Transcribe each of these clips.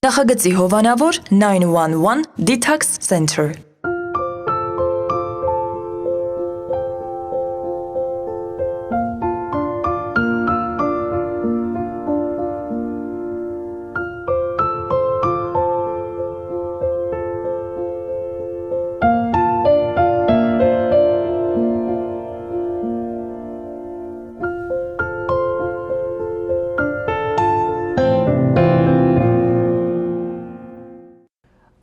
Նախագծի հովանավոր 911 Detox Center։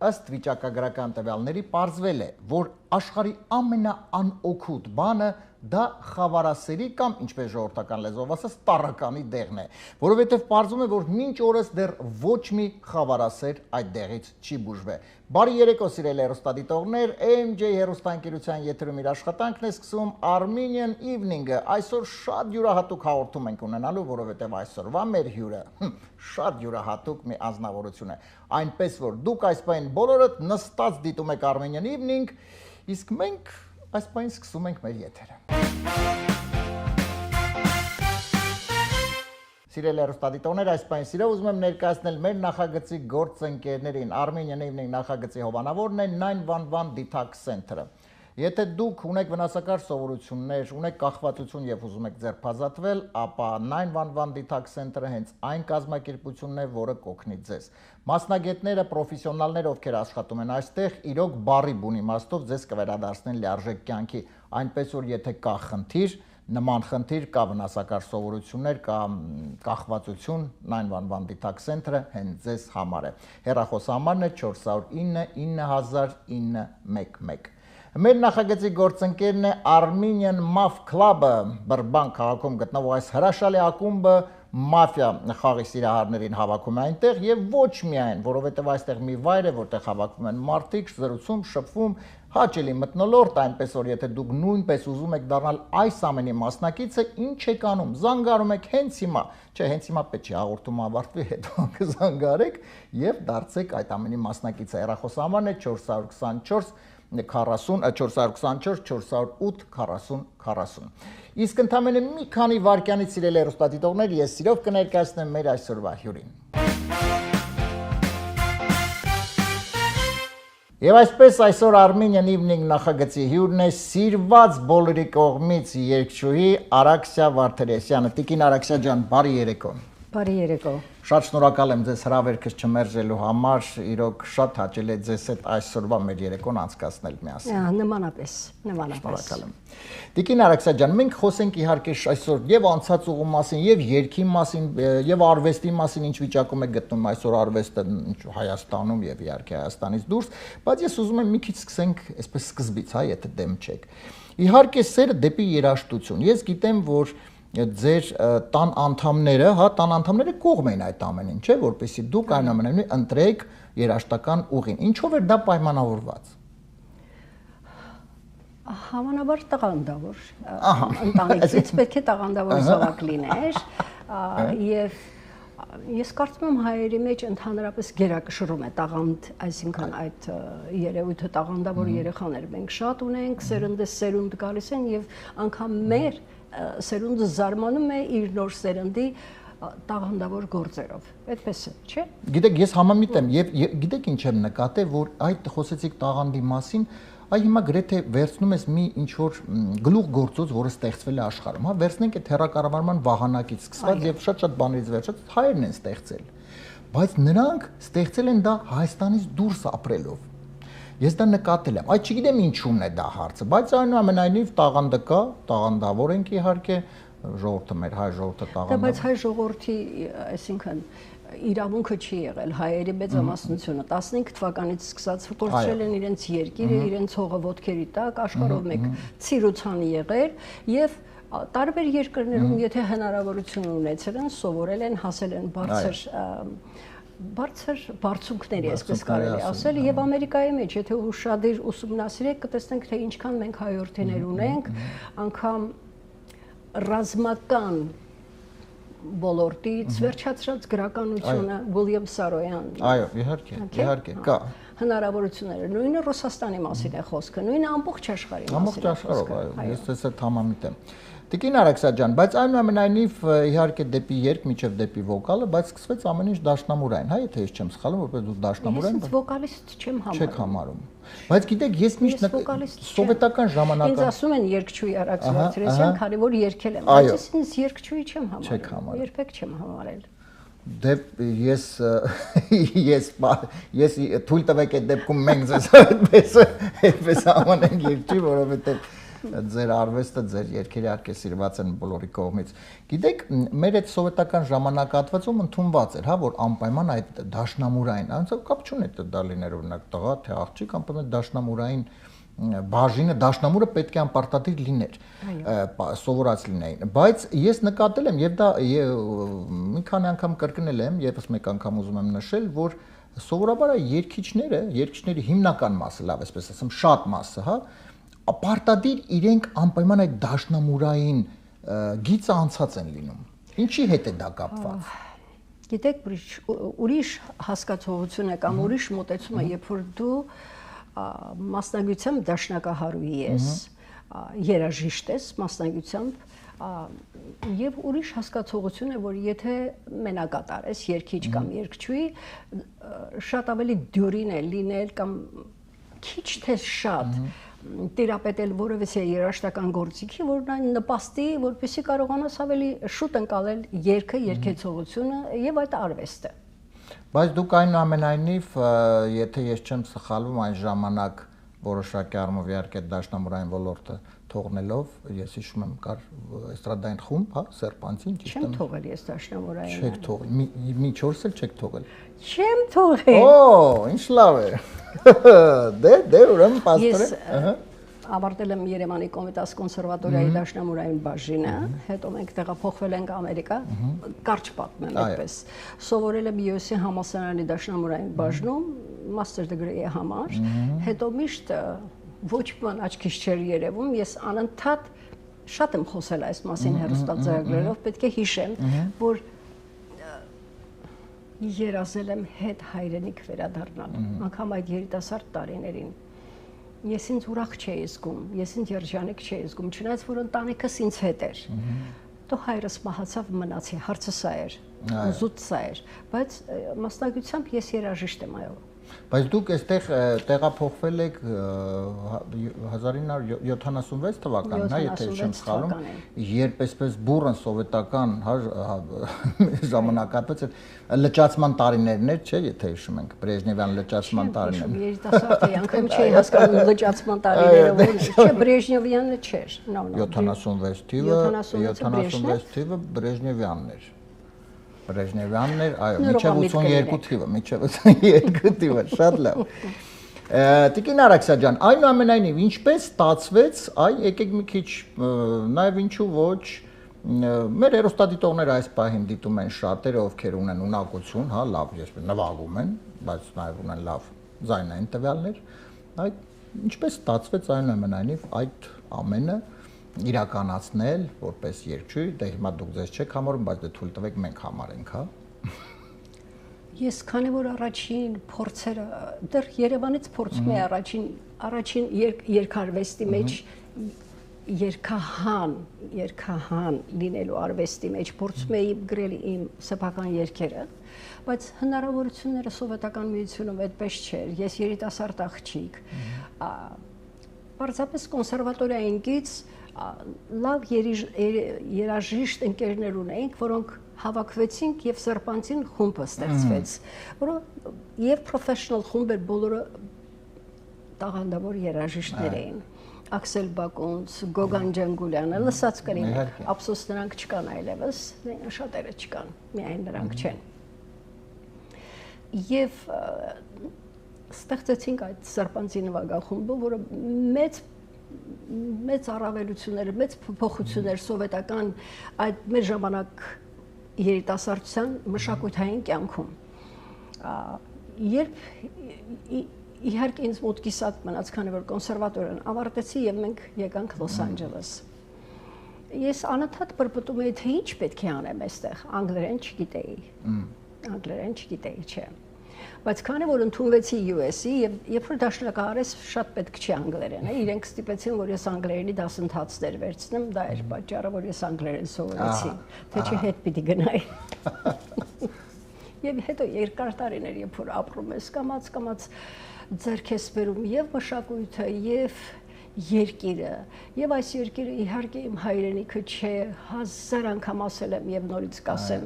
Ըստ վիճակագրական տվյալների պարզվել է, որ աշխարհի ամենաանօգուտ բանը դա խավարասերի կամ ինչպես ժողովրդական լեզվով ասած տառականի դեղն է, որովհետև պարզվում է, որ մինչ օրս դեռ ոչ մի խավարասեր այդ դեղից չի բուժվել։ Բարի երեկո սիրելի հեռուստադիտողներ, AMJ հեռուստաընկերության եթերում իր աշխատանքն է սկսում Armenian Evening-ը։ Այսօր շատ յուրահատուկ հաղորդում ենք ունենալու, որովհետև այսօրվա մեր հյուրը շատ յուրահատուկ մի անձնավորություն է։ Այնպես որ դուք այս պահին բոլորդ նստած դիտում եք Armenian Evening, իսկ մենք այս պահին սկսում ենք մեր եթերը։ Սիրելի հեռուստադիտողներ, այս պահին սիրով ուզում եմ ներկայացնել մեր նախագծի գործընկերներին։ Armenian Evening նախագծի հովանավորն է 911 Detox Center-ը։ Եթե դուք ունեք վնասակար սովորություններ, ունեք կախվածություն եւ ուզում եք ձերբազատվել, ապա 911 Detox Center-ը հենց այն կազմակերպությունն է, որը կօգնի ձեզ։ Մասնագետները, պրոֆեսիոնալները, ովքեր աշխատում են այստեղ, իրոք բարի բուն իմաստով ձեզ կվերադարձնեն լիարժեք կյանքի, այնպես որ եթե կա խնդիր, նման խնդիր կա վնասակար սովորություններ, կա կախվածություն, 911 Detox Center-ը հենց ձեզ համար է։ Հեռախոսահամարն է 409 9000 911։ Մեր նախագծի գործընկերն է Armenian Maf Club-ը, Բրբան քաղաքում գտնվող այս հրաշալի ակումբը մաֆիա խաղի սիրահարներին հավաքում է այնտեղ եւ ոչ միայն, որովհետեւ այստեղ մի վայր է, որտեղ հավաքվում են մարդիկ, զրուցում, շփվում, հաճելի մթնոլորտ, այնպես որ եթե դուք նույնպես ուզում եք դառնալ այս ամենի մասնակիցը, ինչ եք անում, զանգարում եք հենց հիմա, չէ, հենց հիմա պետք չէ, հաղորդումը ավարտվի, հետո կզանգարեք եւ դարձեք այդ ամենի մասնակիցը։ Հեռախոսահամարն է 424 424 408 40 40։ Իսկ ընդամենը մի քանի վայրկյանից սիրելի հեռուստադիտողներ, ես սիրով կներկայացնեմ մեր այսօրվա հյուրին։ Եվ այսպես այսօր Armenian Evening նախագծի հյուրն է սիրված բոլորի կողմից երգչուհի Արաքսիա Վարդերեսյանը։ Տիկին Արաքսիա ջան, բարի երեկո։ Բարի երեկո։ Շատ շնորհակալ եմ ձեզ հրավերքս չմերժելու համար, իրոք շատ հաճելի է ձեզ հետ այսօրվա մեր երեկոն անցկացնել միասին։ Նմանապես։ Շնորհակալ եմ։ Տիկին Արաքսիա ջան, մենք խոսենք իհարկե այսօր եւ անցած ուղու մասին, եւ երգի մասին, եւ արվեստի մասին, ինչ վիճակում է գտնում այսօր արվեստը Հայաստանում եւ իհարկե Հայաստանից դուրս, բայց ես ուզում եմ մի քիչ սկսենք այսպես սկզբից, հա, եթե դեմ չեք։ Իհարկե սերը դեպի երաժշտություն։ Ես գիտեմ, որ ձեր տան անդամները, հա, տան անդամները կողմ են այդ ամենին, չէ, որպեսզի դուք այնուամենայնիվ ընտրեք երաժշտական ուղին։ Ինչով էր դա պայմանավորված։ Հավանաբար տաղանդավոր, ընտանիքից պետք է տաղանդավոր զավակ լիներ, եւ ես կարծում եմ հայերի մեջ ընդհանրապես գերակշռում է տաղանդ, այսինքն այդ երևույթը տաղանդավոր երեխաներ մենք շատ ունենք, սերնդես սերունդ գալիս են եւ անգամ մեր սերունդը զարմանում է իր նոր սերնդի տաղանդավոր գործերով։ Այդպես է, չէ՞։ Գիտեք, ես համամիտ եմ եւ գիտեք ինչ եմ նկատել, որ այդ խոսեցիք տաղանդի մասին, այ հիմա գրեթե վերցնում ես մի ինչ որ գլուխ գործոց, որը ստեղծվել է աշխարհում, հա, վերցնենք այդ հեռակառավարման վահանակից սկսված եւ շատ բաներից վերջած հայերն են ստեղծել, բայց նրանք ստեղծել են դա Հայաստանից դուրս ապրելով։ Ես դա նկատել եմ, այդ չգիտեմ ինչումն է դա հարցը, բայց այնուամենայնիվ տաղանդը կա, տաղանդավոր ենք իհարկե, ժողովուրդը մեր հայ ժողովուրդը տաղանդավոր։ Բայց հայ ժողովրդի, այսինքն իրավունքը չի եղել հայերի մեծամասնությունը 15 թվականից սկսած կորցրել են իրենց երկիրը, իրենց հողը ոտքերի տակ, աշխարհով մեկ ցիրուցան եղել եւ տարբեր երկրներում եթե հնարավորություն ունեցել են, սովորել են, հասել են բարձր բարձունքների, այսպես կարելի ասել, եւ Ամերիկայի մեջ, եթե ուշադիր ուսումնասիրեք, կտեսնենք, թե ինչքան մենք հայորդիներ ունենք, անգամ ռազմական ոլորտից վերջացրած գրականությունը Ուիլյամ Սարոյան։ Այո, իհարկե, կա։ Հնարավորությունները, նույնը Ռուսաստանի մասին է խոսքը, նույնը ամբողջ աշխարհի մասին է խոսքը։ Ամբողջ աշխարհով, այո, ես ես հետ համամիտ եմ։ Տիկին Արաքսաջան, բայց այնուամենայնիվ իհարկե դեպի երգ միջև դեպի վոկալը, բայց սկսվեց ամեն ինչ դաշնամուրային, հա, եթե ես չեմ սխալվում, որպես դու դաշնամուրային Ես վոկալիստ չեմ համարում։ Չեք համարում։ Բայց գիտեք, ես միշտ սովետական ժամանակը Ինձ ասում են երգչուհի Արաքսա Թերեսյան, քանի որ երգել եմ, Այո։ բայց ինձ երգչուհի չեմ Չեք համարում։ համարում։ Երբեք չեմ համարել։ ես թույլ տվեք այդ դեպքում մենք ձեզ այդպես ամանենք երգչի, որովհետև ձեր արվեստը, ձեր երգերը իհարկե սիրված են բոլորի կողմից։ Գիտեք, մեր այդ սովետական ժամանակահատվածում ընդունված էր, հա, որ անպայման այդ դաշնամուրային, այնց կապ չունի դա լիներ օրինակ տղա, թե աղջիկ, անպայման դաշնամուրային բաժինը դաշնամուրը պետք է անպարտադիր լիներ, սովորած լինեին, բայց ես նկատել եմ եւ դա մի քանի անգամ կրկնել եմ, եւս մեկ անգամ ուզում եմ նշել, որ սովորաբար երգիչների հիմնական մասը, լավ այսպես ասեմ, շատ մասը, հա, պարտադիր իրենք անպայման այդ դաշնամուրային գիծը անցած են լինում։ Ինչի հետ է դա կապված։ Գիտեք, ուրիշ հասկացողություն է կամ ուրիշ մոտեցում է, երբ որ դու մասնագիտությամբ դաշնակահարուհի ես, երաժիշտ ես մասնագիտությամբ եւ ուրիշ հասկացողություն է, որ եթե մենակատար ես, երգիչ կամ երգչուհի, շատ ավելի դյուրին է լինել կամ քիչ թե շատ տիրապետել որևէ երաժշտական գործիքի, որն այն նպաստի, որպեսզի կարողանաս ավելի շուտ ընկալել երգը, երգեցողությունը եւ այդ արվեստը։ Բայց դուք այնուամենայնիվ, եթե ես չեմ սխալվում, այն ժամանակ որոշակի առումով իհարկե դաշնամուրային ոլորտը թողնելով, ես հիշում եմ կար էստրադային խումբ, հա, Սերպանցին, ճիշտ եմ։ Չեմ թողել ես դաշնամուրային։ Չեք թողել, մի 4 էլ չեք թողել։ Չեմ թողել։ Օ, ինչ լավ է։ Դե ուրեմն պաստորեն, ավարտել եմ Երևանի Կոմիտաս կոնսերվատորիայի դաշնամուրային բաժինը, հետո մենք տեղափոխվել ենք Ամերիկա, կարճ պատմեմ այդպես։ Սովորել եմ USC համալսարանի դաշնամուրային բաժնում, master degree-ի համար, հետո միշտ ոչ բան աչքիս չէր երևում, ես անընդհատ շատ եմ խոսել այս մասին հեռուստաձայագրերով, պետք է հիշեմ, որ երազել եմ հետ հայրենիք վերադառնալ, անգամ այդ երիտասարդ տարիներին։ Ես ինձ ուրախ չէի զգում, ես ինձ երջանիկ չէի զգում, չնայած որ ընտանիքս ինձ հետ էր։ Դու հայրս մահացավ, մնացի, հարցը սա էր, զուտ սա էր, բայց մասնագիտությամբ ես երաժիշտ եմ, այո։ Բայց դուք այստեղ տեղափոխվել եք 1976 թվականին, հա, եթե չեմ սխալվում, երբ այսպես բուրըն սովետական ժամանակահատված լճացման տարիներն էր, չէ, եթե հիշում ենք, Բրեժնևյան լճացման տարիներն։ Երիտասարդ էի, անգամ չէի հասկանում լճացման տարիները ո՞րն է, չէ, Բրեժնևյանը չէր, 76 թիվը Բրեժնևյանն էր։ Բրեժնևյանն էր, այո, միջև 82 թիվը, միջև 82 թիվը, շատ լավ։ Տիկին Արաքսաջան, այնուամենայնիվ ինչպես ստացվեց, այ եկեք մի քիչ, նաև ինչու ոչ, մեր հեռուստադիտողները այս պահին դիտում են շատերը, ովքեր ունեն ունակություն, հա, լավ, ես նվագում են, բայց նաև ունեն լավ ձայնային տվյալներ, այդ ինչպես ստացվեց այնուամենայնիվ այդ ամենը իրականացնել որպես երգչուհի, դե հիմա դուք ձեզ չեք համարում, բայց դե թույլ տվեք մենք համարենք, հա։ Ես քանի որ առաջին փորձերը դեռ Երևանից փորձում եմ առաջին երգարվեստի մեջ երգահան լինելու արվեստի մեջ փորձում էի գրել իմ սեփական երգերը, բայց հնարավորությունները սովետական միությունում այդպես չէր։ Ես երիտասարդ աղջիկ, պարզապես կոնսերվատորիային գից լավ երաժիշտ ընկերներ ունեինք, որոնք հավաքվեցինք եւ Սերպանցին խումբը ստեղծվեց, որը եւ professional խումբ էր, բոլորը տաղանդավոր երաժիշտներ էին։ Աքսել Բակունց, Գոգան Ջանգուլյանը, լսած կլինեք, ափսոս նրանք չկան այլևս, շատերը չկան, միայն նրանք չեն։ Եվ ստեղծեցինք այդ Սերպանցի նվագախումբը, որը մեծ առավելություններ, մեծ փոփոխություններ սովետական այդ մեր ժամանակ երիտասարդության մշակութային կյանքում։ Երբ իհարկե ինձ մոտքիս ատ մնաց, քանի որ կոնսերվատորիան ավարտեցի եւ մենք եկանք Լոս Անջելես։ Ես անընդհատ բրբտում էի, թե ինչ պետք է անեմ այստեղ, անգլերեն չգիտեի, չէ։ Բայց քանի որ ընդունվեցի US-ի եւ երբ որ դաշնակահարես շատ պետք չի անգլերենը, իրենք ստիպեցին որ ես անգլերենի դասընթացներ վերցնեմ, դա էր պատճառը որ ես անգլերեն սովորեցի, թե չէ հետ պիտի գնայի։ Եվ հետո երկար տարիներ երբ որ ապրում ես, կամաց ձեռք ես բերում եւ մշակույթը եւ երկիրը, եւ այս երկիրը իհարկե իմ հայրենիքը չէ, 1000 անգամ ասել եմ եւ նորից կասեմ,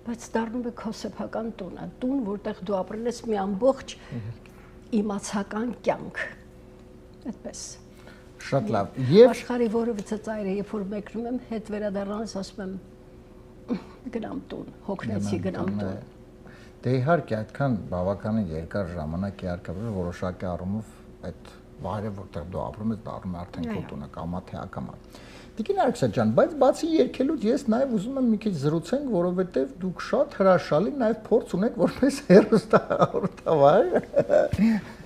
բայց դառնում է քո սեփական տունը, տուն, որտեղ դու ապրել ես մի ամբողջ իմացական կյանք։ Այդպես։ Շատ լավ։ Եվ աշխարհի որևիցե ծայրը, երբ որ մեկնում եմ, հետ վերադառնալիս ասում եմ գնամ տուն, հոգնեցի գնամ տուն։ Դե իհարկե այդքան բավականին երկար ժամանակ է արկաբել որոշակի առումով այդ վայրը, որտեղ դու ապրում ես, դառնում է արդեն քո տունը, կամա թե ակամա։ Տիկին Ալեքսա ջան, բայց բացի երկելուց ես նաև ուզում եմ մի քիչ զրուցենք, որովհետև դուք շատ հրաշալի նաև փորձ ունեք որպես հեռուստահաղորդավար։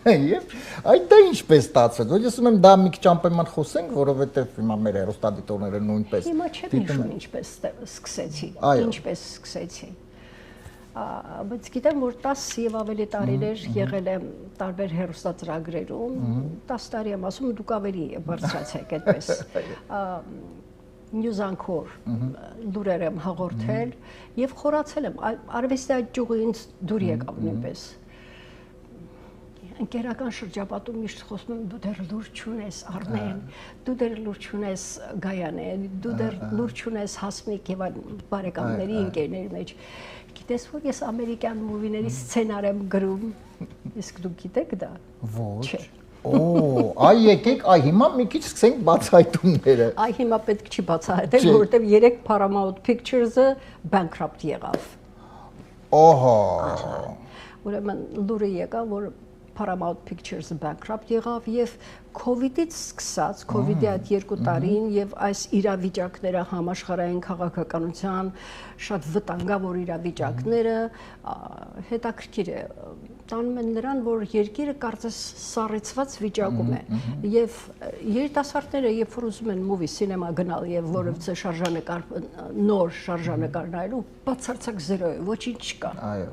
Եվ այդ դա ինչպես ստացվեց։ Ոչ ասում եմ դա մի քիչ անպայման խոսենք, որովհետև հիմա մեր հեռուստադիտողները նույնպես։ Հիմա չեմ հիշում ինչպես սկսեցի, ինչպես սկսեցի։ Բայց գիտեմ, որ 10 եւ ավելի տարիներ եղել եմ տարբեր հեռուստածրագրերում, 10 տարի եմ ասում, դուք ավելի բարձրացեք այդպես։ News Anchor լուրեր եմ հաղորդել եւ խորացել եմ, արվեստի այդ ճյուղը ինձ դուր եկավ նույնպես։ Ընկերական շրջապատում միշտ խոսում եմ դու դեռ լուր չունես Արմեն, դու դեռ լուր չունես Գայանե, դու դեռ լուր չունես Հասմիկ եւ բարեկամների ընկերների մեջ։ Գիտես որ ես ամերիկյան մուվիների սցենար եմ գրում, իսկ դու գիտեք դա։ Ոչ։ Օ, այ եկեք, այ հիմա մի քիչ սկսենք բացահայտումները։ Այ հիմա պետք չի բացահայտել, որովհետև 3 Paramount Pictures-ը bankrupt եղավ։ Ահա։ Ուրեմն լուրը եկավ, որ Paramount Pictures-ը bankrupt եղավ եւ COVID-ից սկսած, COVID-ի այդ 2 տարին եւ այս իրավիճակները համաշխարհային քաղաքականության շատ վտանգավոր իրավիճակները հետաքրքիր է տանում են նրան, որ երկիրը կարծես սառեցված վիճակում է եւ երիտասարդները երբ որ ուզում են movie cinema գնալ եւ որևիցե շարժանկար նոր շարժանկար նայելու բացարձակ 0 է, ոչինչ չկա։ Այո։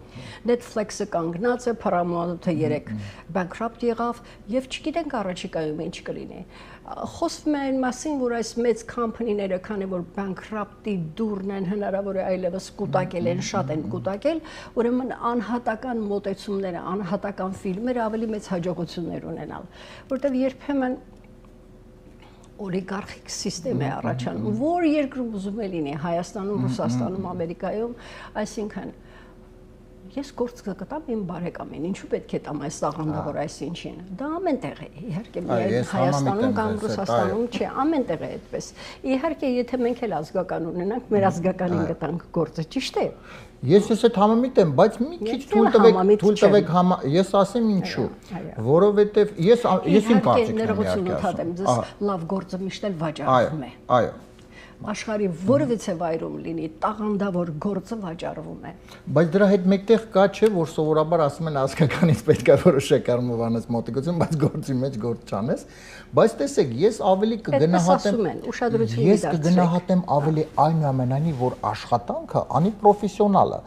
Netflix-ը կանգնած է, Paramount-ը 3 bankrupt եղավ եւ չգիտենք առաջիկայում ինչ կլինի։ Խոսվում է այն մասին, որ այս մեծ կամփանիները, քանի որ bankrupt-ի դուրն են հնարավոր է այլևս կուտակել են, շատ են կուտակել, ուրեմն անհատական մոտեցումները, անհատական ֆիլմերը ավելի մեծ հաջողություններ ունենալ, որտեղ երբեմն օլիգարխիկ համակարգ է առաջանում, որ երկրում ուզում է լինի, Հայաստանում, Ռուսաստանում, Ամերիկայում, այսինքն ես գործ կգտամ իմ բարեկամին, ինչու պետք է տամ այս տաղանդավոր այսինչին։ Դա ամենտեղ է, իհարկե, միայն Հայաստանում կամ Ռուսաստանում չէ, ամենտեղ է այդպես։ Իհարկե, եթե մենք էլ ազգական ունենանք, մեր ազգականին գտանք գործը, ճիշտ է։ Ես այդ համամիտ եմ, բայց մի քիչ թույլ տվեք, ես ասեմ ինչու, որովհետև ես իմ կարծիքն եմ ձեզ լավ գործը միշտ էլ վաճառվում է։ Այո։ Աշխարհի որևիցե վայրում լինի տաղանդավոր գործը վաճառվում է։ Բայց դրա հետ մեկտեղ կա չէ, որ սովորաբար ասում են ազգականից պետք է որոշակի առումով անես մոտիկություն, բայց գործի մեջ գործ չանես, բայց տեսեք, ես ավելի կգնահատեմ ավելի այնուամենայնիվ, որ աշխատանքը անի պրոֆեսիոնալը,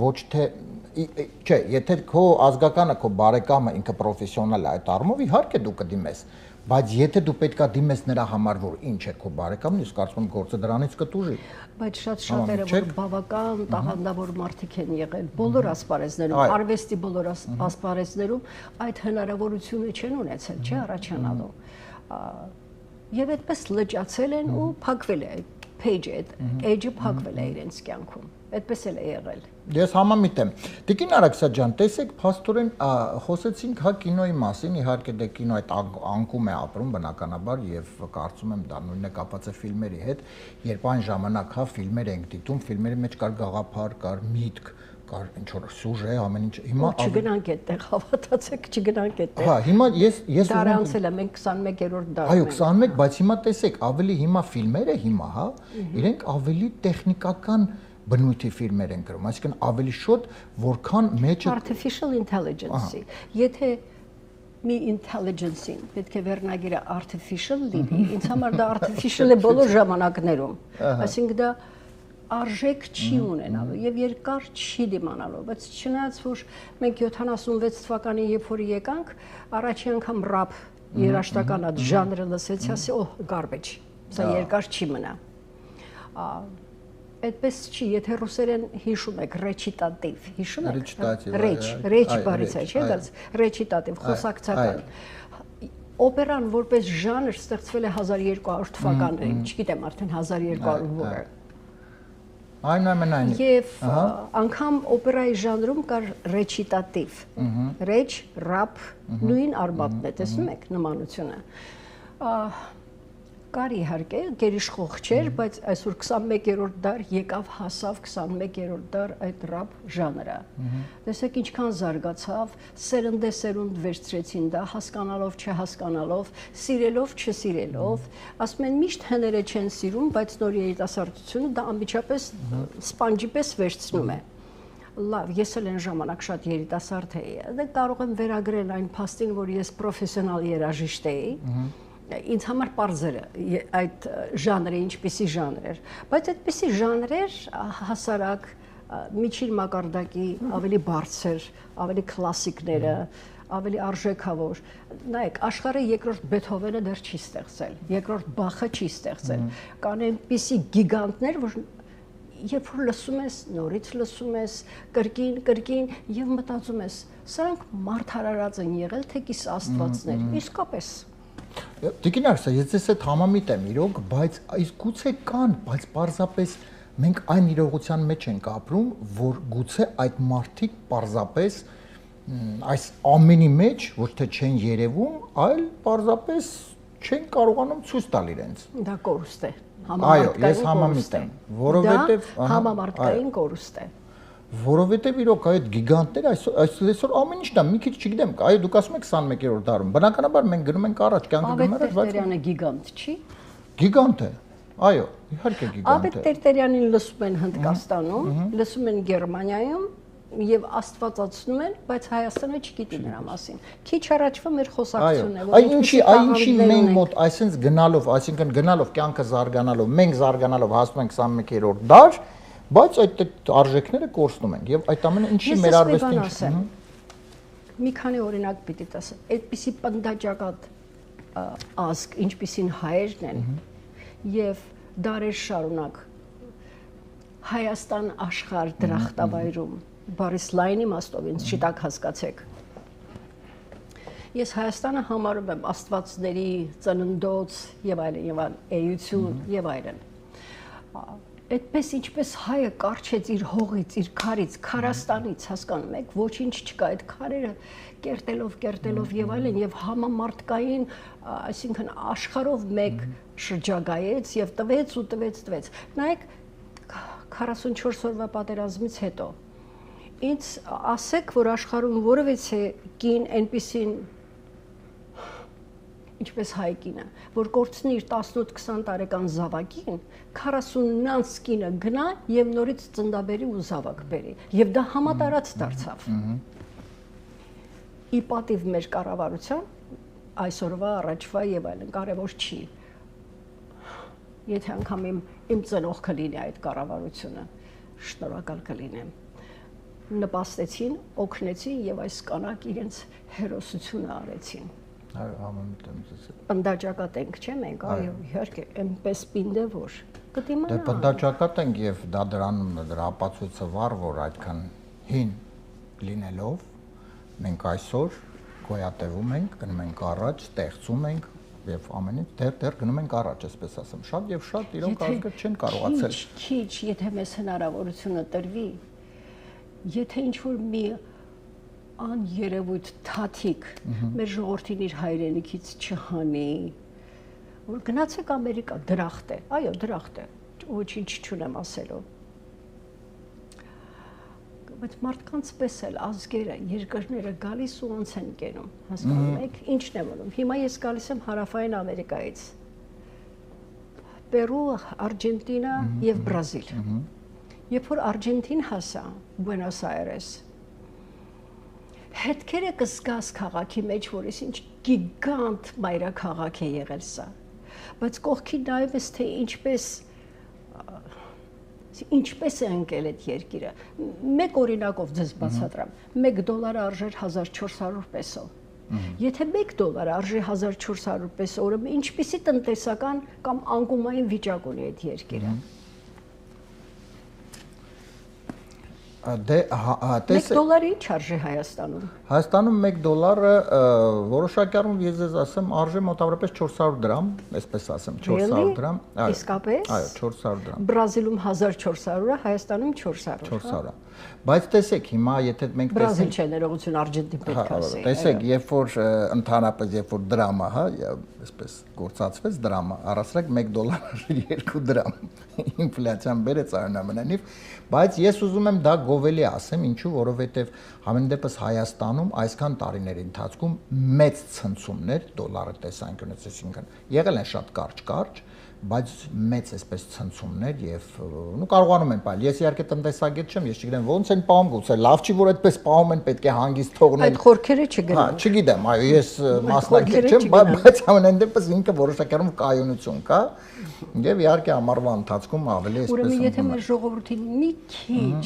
ոչ թե չէ, եթե քո ազգականը, քո բարեկամը ինքը պրոֆեսիոնալ է այդ առումով, իհարկե դու կդիմես, բայց եթե դու պետքա դիմես նրա համար, որ ինչ է քո բարեկամն, ես կարծում եմ գործը դրանից կտուժի։ Բայց շատ շատերը որ բավական տաղանդավոր մարդիկ են եղել բոլոր ասպարեզներում, արվեստի բոլոր ասպարեզներում այդ հնարավորությունը չեն ունեցել, չէ, առաջանալու։ Եվ այդպես լճացել են ու փակվել է page-ը, edge-ը փակվել է իրենց կյանքում։ Այդպես էլ է եղել։ Ես համամիտ եմ։ Տիկին Ալեքսա ջան, տեսեք, փաստորեն խոսեցինք հա կինոյի մասին, իհարկե դե կինո այդ անկում է ապրում բնականաբար եւ կարծում եմ դա նույնն է կապված է ֆիլմերի հետ, երբ այն ժամանակ հա ֆիլմեր ենք դիտում, ֆիլմերի մեջ կար գաղափար, կար միտք, կար ինչ որ սյուժե, ամեն ինչ։ Հիմա չգնանք այդտեղ, հավատացեք, չգնանք այդտեղ։ Հա, հիմա ես դարանցել եմ, մենք 21-րդ դարում ենք։ Այո, 21, բայց հիմա տեսեք, ավելի հիմա ֆիլմերը հիմա, հա, իրենք ավելի տեխնիկական բնույթի ֆիլմեր են գրում, այսինքն ավելի շուտ, որքան մեջը artificial intelligence-ի։ Եթե մի intelligence-ին պետք է վերնագիրը artificial լինի, ինձ համար դա artificial է բոլոր ժամանակներում։ Այսինքն դա արժեք չի ունենալու եւ երկար չի դիմանալու, բայց չնայած որ մենք 76 թվականին երբ որ եկանք, առաջի անգամ ռապ երաժշտական այդ ժանրը լսեցի, ասի, garbage, սա երկար չի մնա։ Այդպես չի, եթե ռուսերեն հիշում եք ռեչիտատիվ, հիշում եք։ Ռեչ բառից է, չէ՞, գալիս ռեչիտատիվ, խոսակցական։ Օպերան որպես ժանր ստեղծվել է 1200 թվականներին, չգիտեմ արդեն 1200 որը։ Այնուամենայնիվ։ Եվ անգամ օպերայի ժանրում կար ռեչիտատիվ, ռեչ, ռապ, նույն արմատն է, տեսնում եք նմանությունը։ Կար իհարկե, գերիշխող չէր, բայց այսօր 21-րդ դար եկավ հասավ 21-րդ դար այդ ռապ ժանրը։ Տեսեք ինչքան զարգացավ, սերնդեսերունդ վերցրեցին դա, հասկանալով, չհասկանալով, սիրելով, չսիրելով, ասում են միշտ հները չեն սիրում, բայց նոր երիտասարդությունը դա անմիջապես սպանջի պես վերցնում է։ Լավ, ես էլ այն ժամանակ շատ երիտասարդ էի, դա կարող եմ վերագրել այն փաստին, որ ես պրոֆեսիոնալ երաժիշտ էի։ Ինձ համար պարզ էր այդ ժանրը ինչպիսի ժանր էր, բայց այդպիսի ժանրեր հասարակ միջին մակարդակի ավելի բարձր, ավելի կլասիկները, ավելի արժեքավոր։ Նայեք, աշխարհը երկրորդ Բեթհովենը դեռ չի ստեղծել, երկրորդ Բախը չի ստեղծել։ Կան այնպիսի գիգանտներ, որ երբ որ լսում ես, նորից լսում ես, կրկին եւ մտածում ես, սրանք մարդարարած են եղել, թե կիս աստվածներ, իսկապես։ Տիկին Արսա, ես ձեզ հետ համամիտ եմ իրոք, բայց այս գուցե կան, բայց պարզապես մենք այն իրողության մեջ ենք ապրում, որ գուցե այդ մարդիկ պարզապես այս ամենի մեջ ոչ թե չեն երևում, այլ պարզապես չեն կարողանում ցույց տալ իրենց։ Դա կորուստ է։ Այո, ես համամիտ եմ, որովհետև համամարտկային կորուստ է։ Որովհետև իրոք այդ գիգանտները այսօր ամեն ինչն է, մի քիչ չգիտեմ, այո դուք ասում եք 21-րդ դարում, բնականաբար մենք գնում ենք առաջ, կյանքը գնում է, բայց Տերտերյանը գիգանտ չի։ Գիգանտ է։ Այո, իհարկե գիգանտ է։ Աբետ Տերտերյանին լսում են Հնդկաստանում, լսում են Գերմանիայում եւ աստվածացնում են, բայց Հայաստանը չգիտի նրա մասին։ Քիչ առաջվա մեր խոսակցությունն է, որ ինչի մենք մոտ այսպես գնալով, այսինքն գնալով կյանքը զարգանալով, մենք զարգանալով հասնում ենք 21-րդ դար, բայց այդ արժեքները կորցնում են եւ այդ ամենը ինչի մեր արվեստին մի քանի օրինակ պիտի տասեմ այդպիսի պնդաճակատ ազգ ինչպիսին հայերն են եւ դարեր շարունակ Հայաստան աշխարհ դրախտավայրում բարիս լայն իմաստով ինձ չտակ հասկացեք ես Հայաստանը համարում եմ աստվածների ծննդոց եւ այլն էություն եւ այլն Այդպես ինչպես հայը կարճեց իր հողից, իր քարից, Քարաստանից, հասկանում եք, ոչինչ չկա, այդ քարերը կերտելով եւ այլն եւ համամարտկային, այսինքն աշխարհով մեկ շրջագայեց եւ տվեց։ Նայեք 44 օրվա պատերազմից հետո ինձ ասեք, որ աշխարհում որևէ կին այնպիսին ինչպես հայկինը, որ կորցնի իր 18-20 տարեկան զավակին, 40-նանց կինը գնա եւ նորից ծնդաբերի ու զավակ բերի։ Եվ դա համատարած դարձավ։ Ի պատիվ մեր կառավարության այսօրվա առաջվա եւ այլն կարեւոր չի։ Եթե անգամ իմ ծնող կլինի այդ կառավարությունը, շնորհակալ կլինեմ։ Նպաստեցին, օգնեցին եւ այս կանայք իրենց հերոսությունը արեցին։ Այո, համամիտ եմ ձեզ։ Պնդաճակատ ենք, չէ՞ մենք, այո, իհարկե, այնպես պինդ է որ կդիմանա։ Դե պնդաճակատ ենք եւ դա դրա ապացույցը վառ, որ այդքան հին լինելով մենք այսօր գոյատևում ենք, գնում ենք առաջ, ստեղծում ենք եւ ամենից դեռ գնում ենք առաջ, այսպես ասեմ։ Շատ եւ շատ իրոք ազգեր չեն կարողացել։ Քիչ, եթե մեզ հնարավորությունը տրվի, եթե ինչ-որ մի աներևույթ թաթիկ մեր ժողովրդին իր հայրենիքից չհանի, որ գնացեք Ամերիկա, դրախտ է, այո, դրախտ է, ոչինչ չունեմ ասելու։ Բայց մարդկանց պես էլ ազգերը, երկրները գալիս ու ոնց են կենում, հասկանում եք, ինչն է մնում։ Հիմա ես գալիս եմ Հարավային Ամերիկայից, Պերու, Արգենտինա եւ Բրազիլ։ Երբ որ Արգենտին հասա, Բուենոս Այրես, հետքերը կզգաս քաղաքի մեջ, որ ինչ գիգանտ մայրաքաղաք է եղել սա։ Բայց կողքին նայում ես, թե ինչպես Ինչպես է ընկել այդ երկիրը։ Մեկ օրինակով ձեզ բացատրեմ։ $1 արժեր 1400 պեսո։ Եթե $1 արժի 1400 պեսո, ուրեմն ինչպիսի տնտեսական կամ անկումային վիճակ ունի այդ երկիրը։ Դե $1 ինչ արժի Հայաստանում։ Հայաստանում $1 որոշակի առումով ես ձեզ ասեմ արժի մոտավորապես 400 դրամ, այսպես ասեմ, 400 դրամ։ Իսկապես։ Այո, 400 դրամ։ Բրազիլում 1400-ը, Հայաստանում 400։ 400։ Բայց տեսեք, հիմա եթե մենք Բրազիլ չէ, ներողություն, Արգենտին պետք է ասի։ Տեսեք, երբ որ ընդհանրապես երբ որ դրամը, հա, այսպես գործածվեց դրամը, առասարակ $1 արժի 2 դրամ։ Ինֆլյացիան բերեց այնուամենայնիվ, բայց ես ուզում եմ դա գովելի ասեմ, ինչու, որովհետև համեն դեպս Հայաստանում այսքան տարիների ընթացքում մեծ ցնցումներ դոլարի տեսանկյունից, այսինքն եղել են շատ կարճ, բայց մեծ այսպես ցնցումներ եւ կարողանում են պայել։ Ես իհարկե տնտեսագետ չեմ, ես չգիտեմ ոնց են պահում, գուցե լավ չի որ այդպես պահում են, պետք է հանգիստ թողնել։ Այդ խորքերը չգնան։ Հա, չգիտեմ, այո, ես մասնագետ չեմ, բայց ամենայն դեպս ինքը որոշակի առումով կայունություն կա եւ իհարկե ամառվա ընթացքում ավելի այսպես։ Ուրեմն եթե մեր ժողովրդին մի քիչ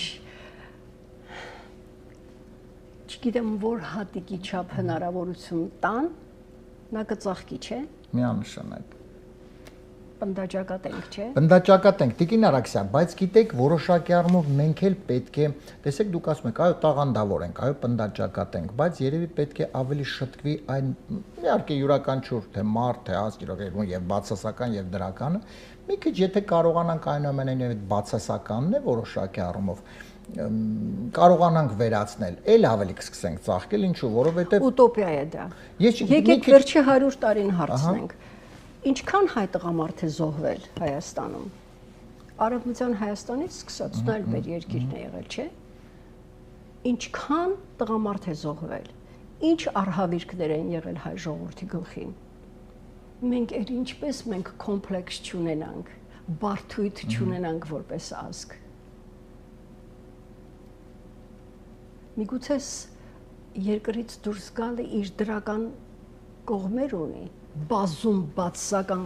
չգիտեմ որ հատիկի չափ հնարավորություն տան, նա կծաղկի, չէ։ Միանշանակ։ Պնդաճակատենք, չէ։ Պնդաճակատենք, Տիկին Արաքսյան, բայց գիտեք, որոշակի առումով մենք էլ պետք է, տեսեք դուք ասում եք, այո, տաղանդավոր ենք, այո, պնդաճակատենք, բայց երևի պետք է ավելի շտկվի այն, իհարկե յուրաքանչյուր թե մարդ, թե ազգ, եւ բացասական եւ դրականը, մի քիչ եթե կարողանանք այնուամենայնիվ այդ բացասականն է որոշակի առումով կարողանանք վերացնել, էլ ավելի կսկսենք ծաղկել, ինչու, որովհետեւ ուտոպիա է դա։ Եկեք վերջի 100 տարին հարցնենք։ Ինչքան հայ տղամարդ է զոհվել Հայաստանում։ Արևմտյան Հայաստանից սկսած նա էլ մեր երկիրն է եղել, չէ։ Ինչքան տղամարդ է զոհվել։ Ինչ արհավիրքներ են եղել հայ ժողովրդի գլխին։ Մենք էր ինչպես մենք կոմպլեքս չունենանք, բարդույթ չունենանք որպես ազգ։ Միգուցե երկրից դուրս գալը իր դրական կողմեր ունի, բազում բացական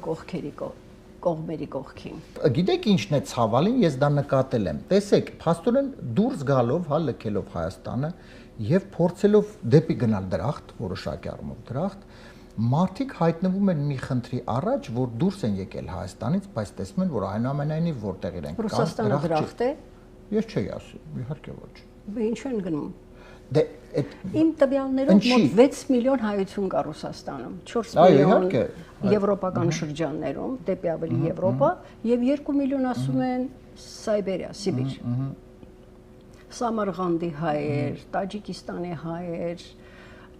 կողմերի կողքին։ Գիտեք ինչն է ցավալին, ես դա նկատել եմ։ Տեսեք, փաստորեն դուրս գալով, հա, լքելով Հայաստանը եւ փորձելով դեպի գնալ դրախտ, որոշակի առումով դրախտ, մարդիկ հայտնվում են մի խնդրի առաջ, որ դուրս են եկել Հայաստանից, բայց տեսնում են, որ այնուամենայնիվ որտեղ իրենք կան, Ռուսաստանը դրախտ է։ Ես չէի ասի, իհարկե ոչ։ Բա ինչ են գնում։ Դե իմ տվյալներով մոտ 6 միլիոն հայություն կա Ռուսաստանում, 4 միլիոն եվրոպական շրջաններում, դեպի ավելի Եվրոպա, եւ 2 միլիոն ասում են Սայբերիա, Սիբիր։ Սամարղանդի հայեր, Տաջիկստանի հայեր,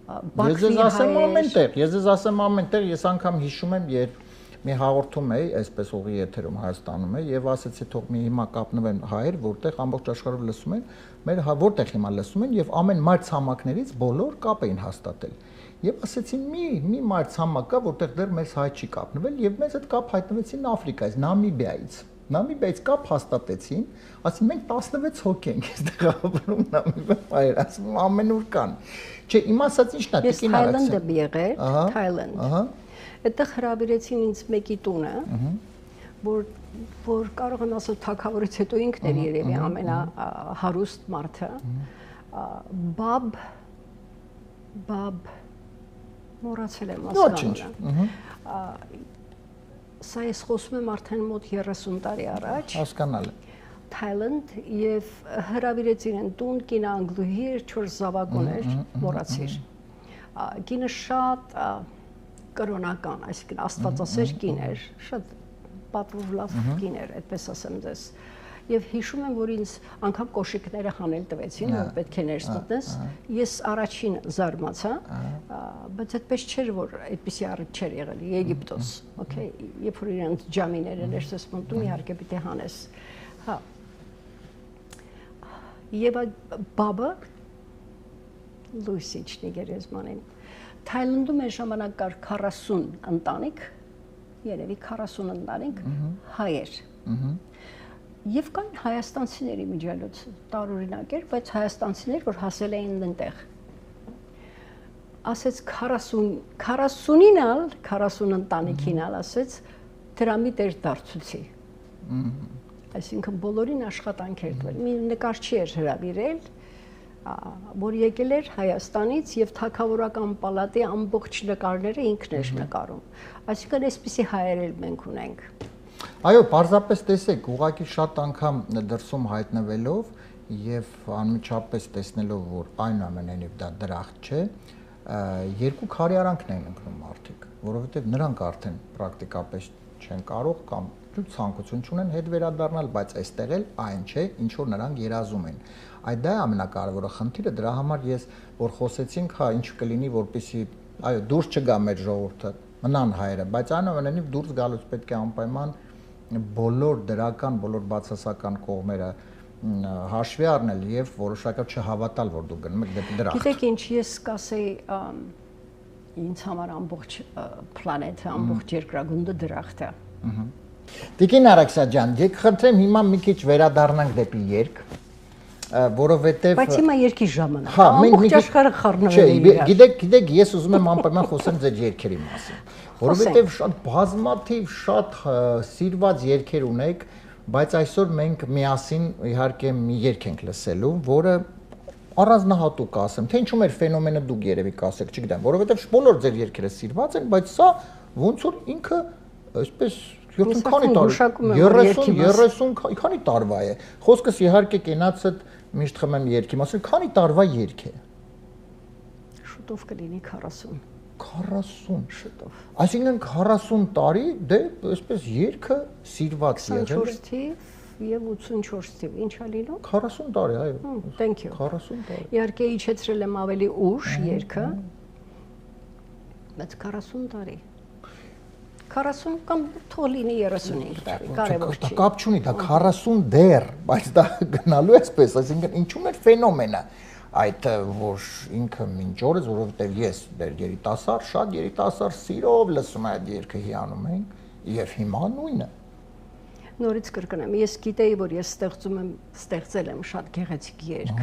Բաքվի հայեր։ Ես ասեմ ամենտեղ, ես անգամ հիշում եմ, երբ մի հաղորդում էի, այսպես ուղի եթերում Հայաստանում էի եւ ասեցի թող մի հիմա կապնվեն հայեր, որտեղ ամբողջ աշխարհով լսում են, մեր որտեղ հիմա լսում են եւ ամեն մայրցամաքներից բոլոր կապ էին հաստատել։ Եվ ասեցին մի մայրցամաք կա, որտեղ դեռ մեզ հայ չի կապնվել եւ մեզ այդ կապ հայտնվեցին Աֆրիկայից, Նամիբիայից կապ հաստատեցին, ասին մենք 16 հոգ ենք այստեղ ապրում Նամիբիայում, հայեր, ասում ամենուր կան։ Չէ, իմ ասած ինչն է, Տիկին Արաքսյան։ Ես Թայլանդը եղել, Թայլանդ։ Ահա։ Այդտեղ հրավիրեցին ինձ մեկի տունը, որ կարող եմ ասել թագավորից հետո ինքն էր երևի ամենահարուստ մարդը։ Բաբ մոռացել եմ ասկանը։ Սա ես խոսում եմ արդեն մոտ 30 տարի առաջ։ Հասկանալ է։ Թայլանդ եւ հրավիրեցին են տուն, կին անգլուհի էր, 4 զավակ ուներ, մոռացիր։ Կինը շատ կրոնական, այսինքն աստվածասեր կին էր, շատ պատվով լավ կին էր, այդպես ասեմ ձեզ։ Եվ հիշում եմ, որ ինձ անգամ կոշիկները հանել տվեցին, որ պետք է ներս մտնես։ Ես առաջին զարմացա, բայց այդպես չէր, որ այդպիսի առիթ չէր եղել Եգիպտոս, օքեյ, երբ որ իրանց ջամիները ներս ես մտնում, իհարկե պիտի հանես։ Հա։ Եվ այդ բաբը Լուիսիչնի գերեզմանին Թայլանդում այն ժամանակ կար 40 ընտանիք, երևի 40 ընտանիք հայեր։ Եվ կան հայաստանցիների միջելուց տարօրինակ էր, բայց հայաստանցիներ, որ հասել էին այնտեղ։ Ասեց 40-ին ալ 40 ընտանիքին ալ ասեց դրամի դեր դարձուցի։ այսինքն բոլորին աշխատանք էր տվել։ Մի նկարչի էր հրավիրել, որ եկել էր Հայաստանից եւ թագավորական պալատի ամբողջ նկարները ինքն էր նկարում։ Այսինքն այսպիսի հայեր էլ մենք ունենք։ Այո, պարզապես տեսեք, ուղղակի շատ անգամ դրսում հայտնվելով եւ անմիջապես տեսնելով, որ այնուամենայնիվ դա դրախտ չէ, երկու քարի արանքն են ընկնում մարդիկ, որովհետեւ նրանք արդեն պրակտիկապես չեն կարող կամ ցանկություն չունեն հետ վերադառնալ, բայց այստեղ էլ այն չէ, ինչ որ նրանք երազում են։ Այդ դա է ամենակարևորը խնդիրը, դրա համար ես որ խոսեցինք, հա, ինչ կլինի, որպեսզի, այո, դուրս չգա մեր ժողովուրդը, մնան հայերը, բայց այնուամենայնիվ դուրս գալուց պետք է անպայման բոլոր դրական, բոլոր բացասական կողմերը հաշվի առնել եւ որոշակիորեն չհավատալ, որ դու գնում եք դեպի դրախտ։ Գիտեք ինչ, ես կասեի ինձ համար ամբողջ պլանետը, ամբողջ երկրագունդը դրախտ է։ Տիկին Արաքսաջան, եք խնդրեմ հիմա մի քիչ վերադառնանք դեպի երգ, որովհետեւ Բայց հիմա երկի ժամանակ, ամբողջ աշխարհը խառնվել է իրար։ Գիտեք, ես ուզում եմ անպայման խոսեմ ձեր երգերի մասին, որովհետեւ շատ բազմաթիվ, շատ սիրված երգեր ունեք, բայց այսօր մենք միասին իհարկե մի երգ ենք լսելու, որը առանձնահատուկ ասեմ, թե ինչու մեր ֆենոմենը դուք երևի կասեք, չգիտեմ, որովհետեւ բոլոր ձեր երգերը սիրված են, բայց սա ոնց որ ինքը այսպես 30 քանի տարվա է։ Խոսքս իհարկե կենացը միշտ խմեմ երգի մասին, քանի տարվա երգ է։ Շուտով կլինի 40։ 40 շուտով։ Այսինքն 40 տարի դե այսպես երգը սիրված եղել է։ 24 թիվ եւ 84 թիվ, ինչ է լինում։ 40 տարի, այո։ Thank you։ 40 տարի։ Իհարկե իջեցրել եմ ավելի ուշ երգը։ Բայց 40 տարի։ 40 կամ թող լինի 35 տարի, կարևոր չի։ Կապ չունի, դա 40 դեռ, բայց դա գնալու է այսպես, այսինքն ինչու՞մ է ֆենոմենը այդ որ ինքը մինչ օրս, որովհետև ես դեռ երիտասարդ, շատ երիտասարդ սիրով լսում եմ այդ երգը հիանում ենք եւ հիմա նույնը։ Նորից կրկնեմ, ես գիտեի, որ ես ստեղծել եմ շատ գեղեցիկ երգ։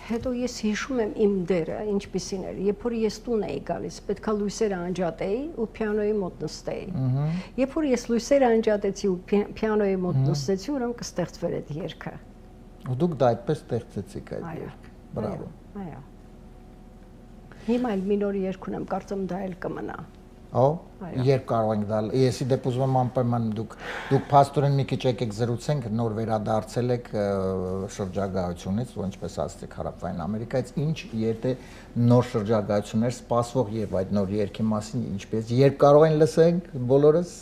Հետո ես հիշում եմ իմ դերը, ինչպիսին էր, երբ որ ես տուն էի գալիս, պետքա լույսերը անջատեի ու պիանոյի մոտ նստեի։ Երբ որ ես լույսերը անջատեցի ու պիանոյի մոտ նստեցի, ուրեմն կստեղծվեր այդ երգը։ Ու դուք դա այդպես ստեղծեցիք այդ երգը։ Բրավո։ Այո։ Հիմա էլ մի նոր երգ ունեմ, կարծում դա էլ կմնա։ Ո՞, երբ կարող ենք դա։ Եսի դեպ ուզում եմ անպայման դուք փաստորեն մի քիչ եկեք զրուցենք, նոր վերադարձել եք շրջագայությունից, ու ինչպես ասացիք Հարավային Ամերիկայից, ինչ եթե նոր շրջագայություններ սպասվող եւ այդ նոր երգի մասին ինչպես երբ կարող են լսենք բոլորս։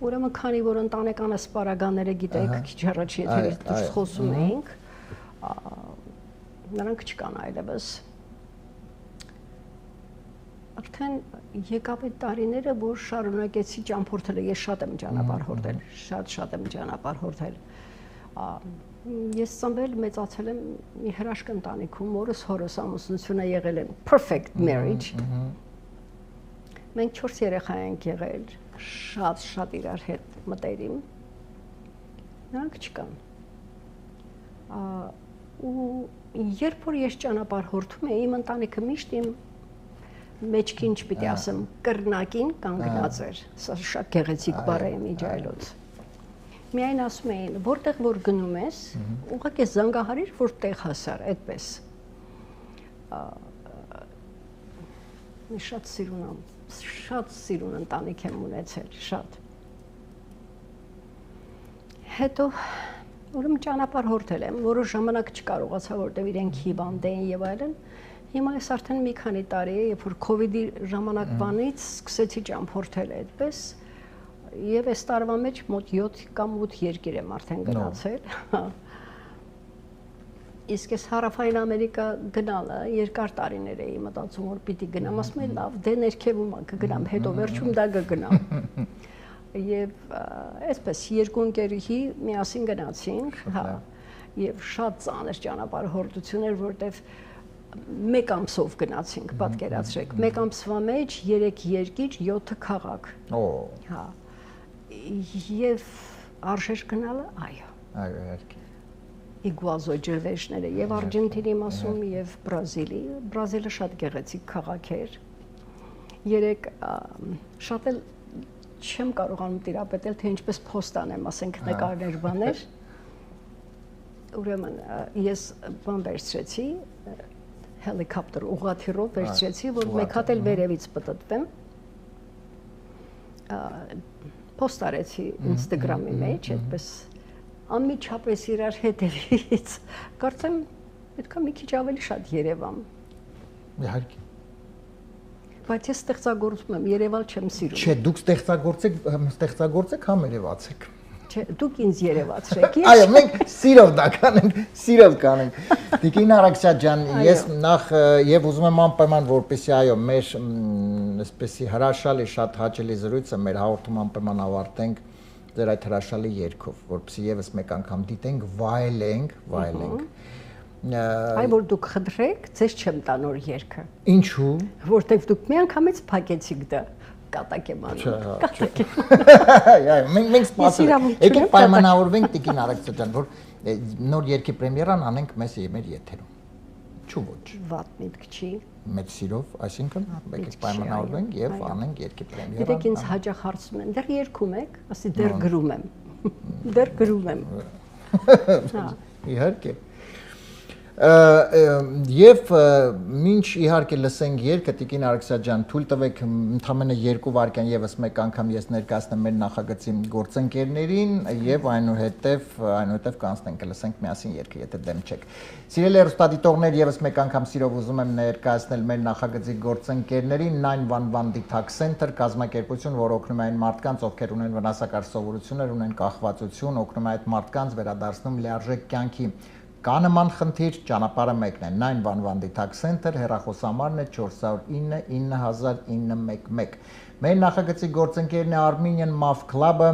Ուրեմն քանի որ ընտանեկան ասպարագաները գիտեք, քիչ առաջ եթե դուրս խոսում էինք, նրանք չկան այլևս։ Արդեն եկավ այդ տարիները, որ շարունակեցի ճամփորդել, ես շատ եմ ճանապարհ հորդել, շատ եմ ճանապարհ հորդել։ Ես ծնվել, մեծացել եմ մի հրաշք ընտանիքում, մորս հորս ամուսնությունը եղել է perfect marriage։ Մենք 4 երեխա ենք եղել, շատ իրար հետ մտերիմ։ Նրանք չկան։ Ու երբ որ ես ճանապարհ հորդում էի, իմ ընտանիքը միշտ իմ մեջքին չպիտի ասեմ, կռնակին կանգնած էր, սա շատ գեղեցիկ բառ է միջայլոց։ Միայն ասում էին, որտեղ որ գնում ես, ուղղակի զանգահարիր, որ տեղ հասար, այդպես։ Շատ սիրուն ընտանիք եմ ունեցել, շատ։ Հետո ուրեմն ճանապարհ հորդել եմ, որոշ ժամանակ չկարողացա, որտեղ իրենք հիվանդ էին եւ այլն։ Հիմա ես արդեն մի քանի տարի է, երբ որ COVID-ի ժամանակվանից սկսեցի ճամփորդել այդպես, եւ այս տարվա մեջ մոտ 7 կամ 8 երկիր եմ արդեն գնացել։ Իսկ ես Հարավային Ամերիկա գնալը երկար տարիներ էի մտածում, որ պիտի գնամ, ասում եմ լավ, դե ներքևում կգնամ, հետո վերջում դա կգնամ։ Եվ այսպես երկու ընկերուհի միասին գնացինք, հա, եւ շատ ծանր ճանապարհորդություն էր, որտեվ մեկ ամսով գնացինք, պատկերացրեք, մեկ ամսվա մեջ 3 երկիր, 7 քաղաք։ Հա։ Եվ արժեր գնալը, այո։ Այո, իհարկե։ Իգուազո ջրվեժները եւ Արգենտինի մասում եւ Բրազիլի, Բրազիլը շատ գեղեցիկ քաղաք էր։ 3 շատ էլ չեմ կարողանում տիրապետել, թե ինչպես post անեմ, ասենք նկարներ բաներ։ Ուրեմն ես բան վերցրեցի, հելիկոպտեր ուղղաթիռով վերցրեցի, որ մեկ հատ էլ վերևից պտտվեմ։ Post արեցի Instagram-ի մեջ, այդպես անմիջապես իրար հետևից։ Կարծեմ պետք է մի քիչ ավելի շատ երևամ։ Իհարկե։ Բայց ես ստեղծագործում եմ, երևալ չեմ սիրում։ Չէ, դուք ստեղծագործեք, համ երևացեք։ Չէ, դուք ինձ երևացրեք։ Այո, մենք սիրով դա կանենք։ Տիկին Արաքսյա ջան, ես նախ եւ ուզում եմ անպայման որպեսզի այո, մեր այսպեսի հրաշալի շատ հաճելի զրույցը մեր հաղորդում անպայման ավարտենք ձեր այդ հրաշալի երգով, որպեսզի եւս մեկ անգամ դիտենք, վայելենք։ Այ որ դուք խնդրեք, ձեզ չեմ տա նոր երգը։ Ինչու՞։ Որտեվ դուք միանգամից փակեցիք դա։ Կատակ եմ անում։ Այո, մենք սպասում ենք։ Եկեք պայմանավորվենք Տիկին Արաքսյա ջան, որ նոր երգի պրեմիերան անենք մեզ մեր եթերում։ Չու ոչ։ Վատ միտք չի։ Մեծ սիրով, այսինքն եկեք պայմանավորվենք եւ անենք երգի պրեմիերան։ Գիտեք ինձ հաճախ հարցում են, դեռ երգում եք, ասի դեռ գրում եմ։ Դեռ գրում եմ։ Իհարկե։ Եվ մինչ իհարկե լսենք երգը Տիկին Արաքսյա ջան, թույլ տվեք ընդամենը 2 վայրկյան եւս մեկ անգամ ես ներկայացնեմ մեր նախագծի գործընկերներին եւ այնուհետեւ կանցնենք լսենք միասին երգը, եթե դեմ չեք։ Սիրելի հեռուստադիտողներ, եւս մեկ անգամ սիրով ուզում եմ ներկայացնել մեր նախագծի գործընկերներին 911 Detox Center, կազմակերպություն, որ օգնում է այն մարդկանց, ովքեր ունեն վնասակար սովորություններ, ունեն կախվածություն, օգնում է այդ մարդկանց վերադարձնում լիարժեք կյանքի։ Կա նման խնդիր, ճանապարհը մեկն է 911 Detox Center, հեռախոսահամարն է 409 900911։ Մեր նախագծի գործընկերն է Armenian Maf Club-ը,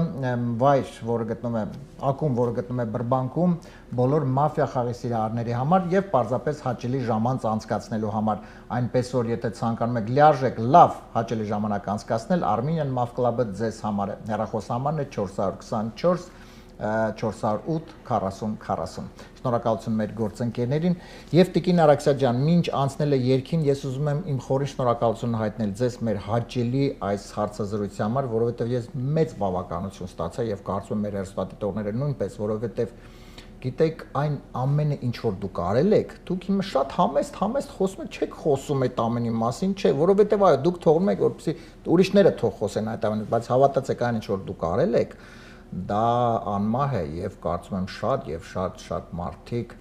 վայր, որը գտնվում է ակումբ, որը գտնվում է Բրբանկում, բոլոր մաֆիա խաղի սիրահարների համար եւ պարզապես հաճելի ժամանց անցկացնելու համար։ Այնպես որ եթե ցանկանում եք լիարժեք լավ հաճելի ժամանակ անցկացնել, Armenian Maf Club-ը ձեզ համար է։ Հեռախոսահամարն է 424 408 40 40։ Շնորհակալություն մեր գործընկերներին եւ Տիկին Արաքսյա ջան, մինչ անցնել է երգին, ես ուզում եմ իմ խորին շնորհակալություն հայտնել ձեզ մեր հաճելի այս հարցազրույցի համար, որովհետեւ ես մեծ բավականություն ստացա եւ կարծում եմ մեր հեռուստադիտողները նույնպես, որովհետեւ գիտեք, այն ամենը ինչ որ դուք արել եք, դուք հիմա շատ համեստ խոսում եք, չեք խոսում այդ ամենի մասին, չէ, որովհետեւ այո, դուք թողնում եք, որպեսզի ուրիշները թող խոսեն այդ ամենը, բայց հավատացեք այն ինչ որ դուք արել եք, դա անմահ է եւ կարծում եմ շատ մարդիկ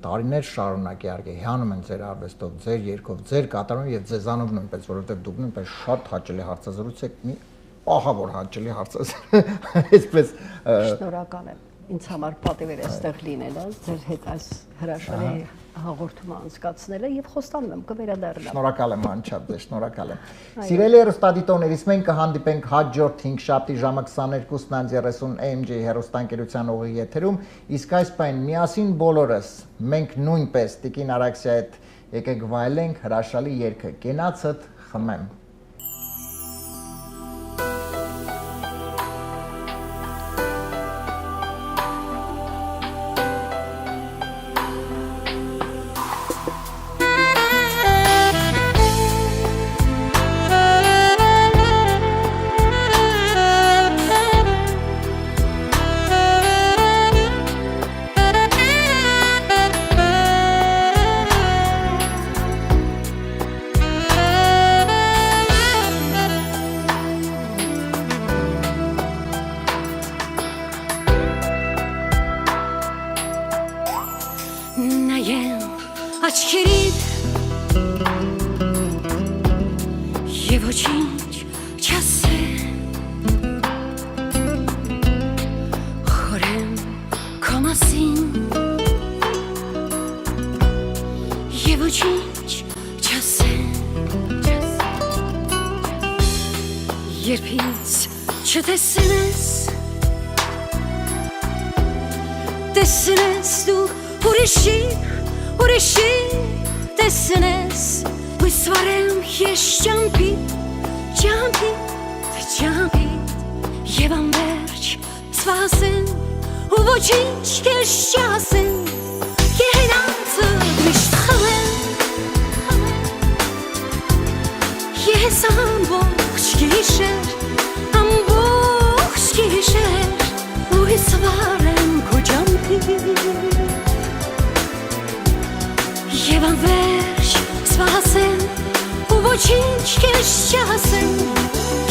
տարիներ շարունակ իհարկե հիանում են ձեր արվեստով, ձեր երգով, ձեր կատարումով եւ ձեզանով նույնպես, որովհետեւ դուք նույնպես շատ հաճելի հարցազրույց եք, մի ահավոր հաճելի հարցազրույց, այսպես շնորհակալ եմ։ Ինձ համար պատիվ էր այստեղ լինելը, ձեր հետ այս հրաշալի հաղորդումը անցկացնելը եւ խոստանում եմ կվերադառնամ։ Շնորհակալ եմ անչափ ձեզ, շնորհակալ եմ։ Սիրելի հեռուստադիտողներից մենք կհանդիպենք հաջորդ 5 շաբթի ժամը 22:30 AMG հեռուստաընկերության ուղիղ եթերում, իսկ այս պայն միասին բոլորս մենք նույնպես Տիկին Արաքսյա հետ եկեք վայելենք հրաշալի երգը Կենացդ խմեմ։ աչքերիդ եւ ոչինչ չասեմ խորեմ քո մասին եւ ոչինչ չասեմ երբ ինձ չտեսնես տեսնես դու ուրիշի տեսնես հույս վարեմ ես ճամփի եւ անverջ սվասեմ ու ոչինչ քեզ չասեմ կենացը միշտ խմեմ ես ամբողջ գիշեր սվարեմ քո ջամփին Եվ անվերջ սպասեմ ու ոչինչ քեզ չասեմ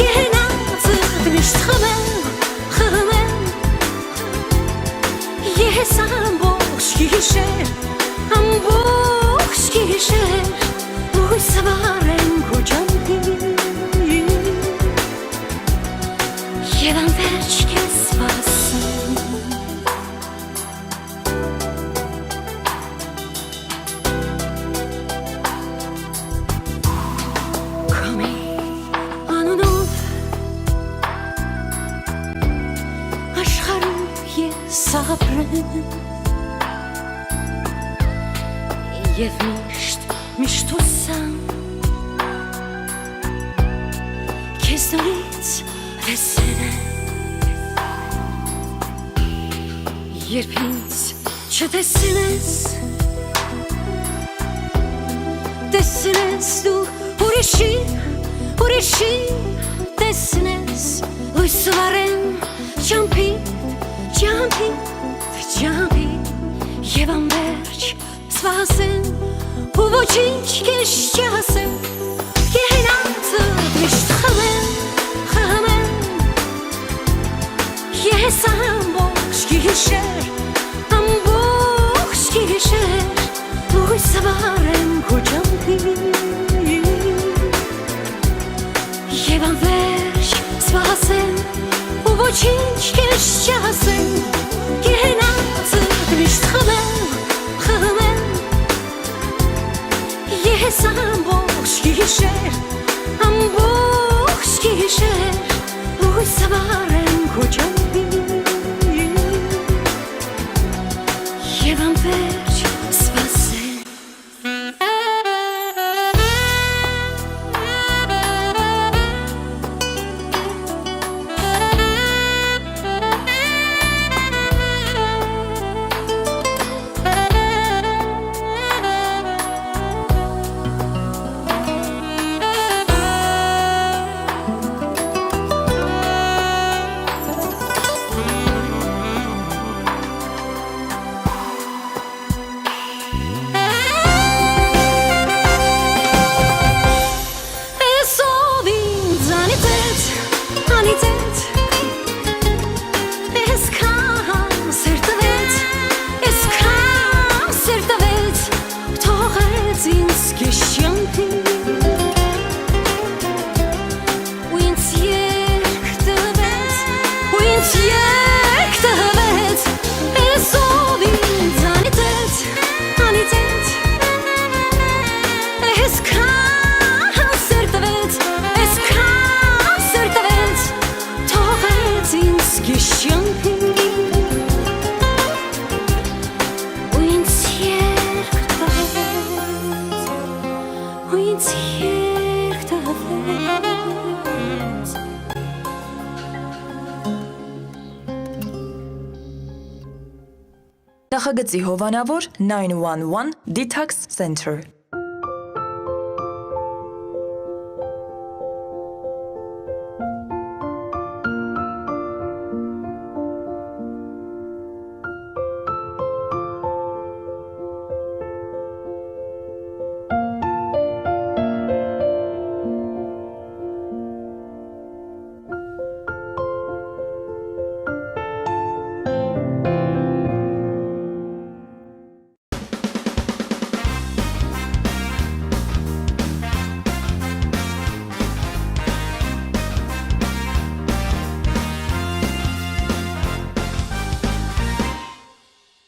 Գնացը միշտ խմեմ Ես ամբողջ գիշեր ու սվարեմ քո ջամփին Եվ անվերջ քեզ սպասեմ Քամի անունով աշխարհում ես ապրեմ Եվ միշտ ուսամ Քեզ նորից տեսնեմ Երբ ինձ չտեսնես Տեսնես դու ուրիշի տեսնես Լույս վարեմ ջամփին Եվ անվերջ սպասեմ ու ոչինչ քեզ չասեմ Գնացը միշտ խմեմ Ես ամբողջ գիշեր Լույս վարեմ քո ջամփին Եվ անվերջ սպասեմ ու ոչինչ քեզ չասեմ Գնացը միշտ խմեմ Ես ամբողջ գիշեր Լույս վարեմ քո ջամփին Եվ անվերջ սպասեմ Նախագծի հովանավոր 911 Detox Center